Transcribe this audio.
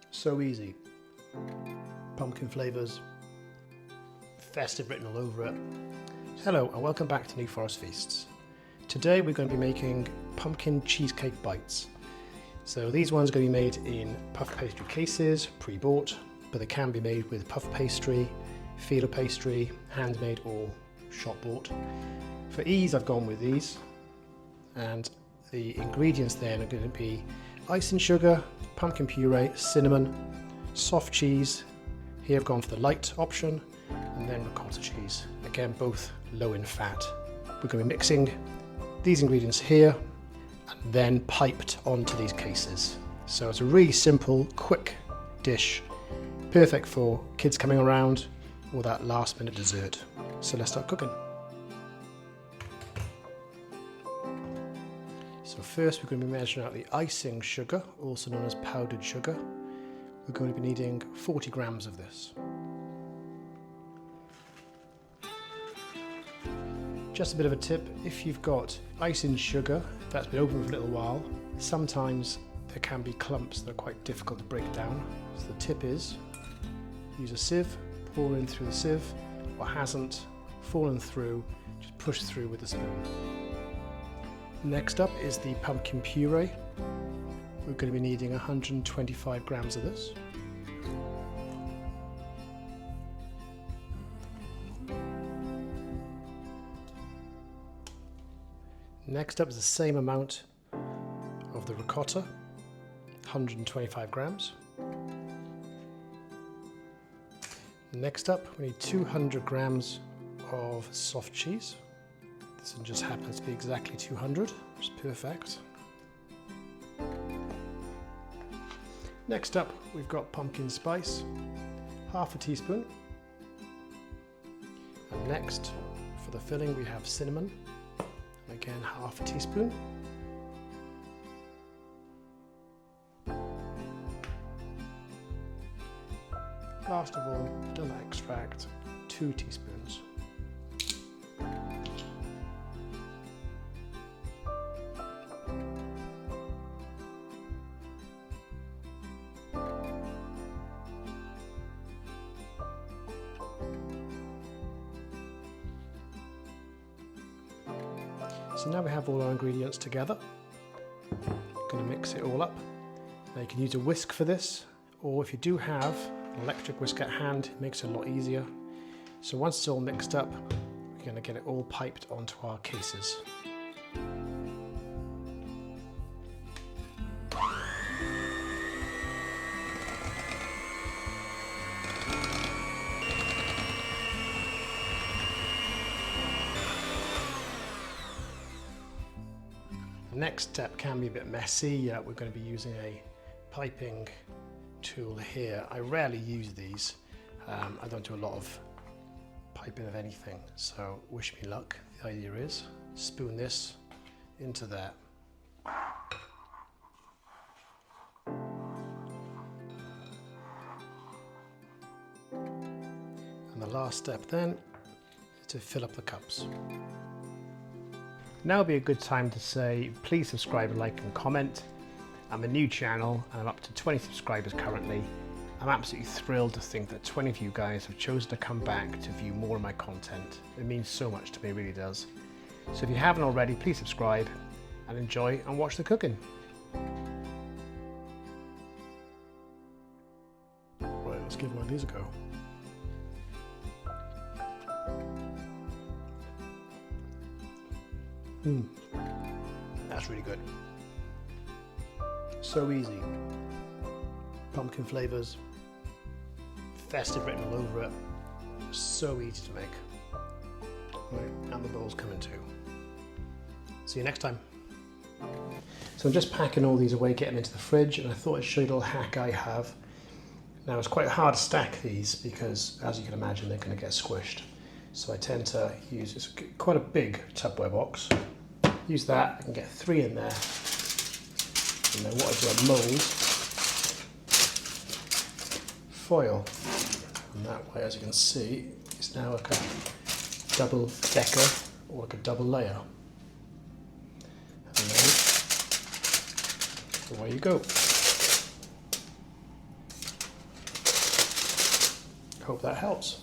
So easy. Pumpkin flavours, festive written all over it. Hello and welcome back to New Forest Feasts. Today we're going to be making pumpkin cheesecake bites. So these ones are going to be made in puff pastry cases, pre-bought, but they can be made with puff pastry, feeder pastry, handmade or shop bought. For ease I've gone with these, and the ingredients then are going to be icing sugar, pumpkin puree, cinnamon, soft cheese. Here I've gone for the light option, and then ricotta cheese. Again, both low in fat. We're going to be mixing these ingredients here and then piped onto these cases. So it's a really simple, quick dish, perfect for kids coming around or that last minute dessert. So let's start cooking. So first we're going to be measuring out the icing sugar, also known as powdered sugar. We're going to be needing 40 grams of this. Just a bit of a tip, if you've got icing sugar that's been open for a little while, sometimes there can be clumps that are quite difficult to break down. So the tip is, use a sieve, pour in through the sieve. What hasn't fallen through, just push through with a spoon. Next up is the pumpkin puree. We're going to be needing 125 grams of this. Next up is the same amount of the ricotta, 125 grams. Next up, we need 200 grams of soft cheese. This one just happens to be exactly 200, which is perfect. Next up, we've got pumpkin spice, half a teaspoon. And next, for the filling, we have cinnamon. Again, half a teaspoon. Last of all, vanilla extract, 2 teaspoons. So now we have all our ingredients together. Going to mix it all up. Now you can use a whisk for this, or if you do have an electric whisk at hand, it makes it a lot easier. So once it's all mixed up, we're going to get it all piped onto our cases. The next step can be a bit messy. We're going to be using a piping tool here. I rarely use these. I don't do a lot of piping of anything, so wish me luck. The idea is spoon this into there. And the last step then is to fill up the cups. Now would be a good time to say please subscribe, like and comment. I'm a new channel and I'm up to 20 subscribers currently. I'm absolutely thrilled to think that 20 of you guys have chosen to come back to view more of my content. It means so much to me, it really does. So if you haven't already, please subscribe and enjoy and watch the cooking. Right, let's give one of these a go. That's really good. So easy. Pumpkin flavours, festive written all over it. So easy to make. Right, and the bowl's coming too. See you next time. So I'm just packing all these away, getting into the fridge, and I thought I'd show you a little hack I have. Now it's quite hard to stack these because, as you can imagine, they're going to get squished. So I tend to use, it's quite a big Tupperware box. Use that, I can get 3 in there. And then what I do, I mould foil. And that way, as you can see, it's now like a double decker or like a double layer. And then away you go. Hope that helps.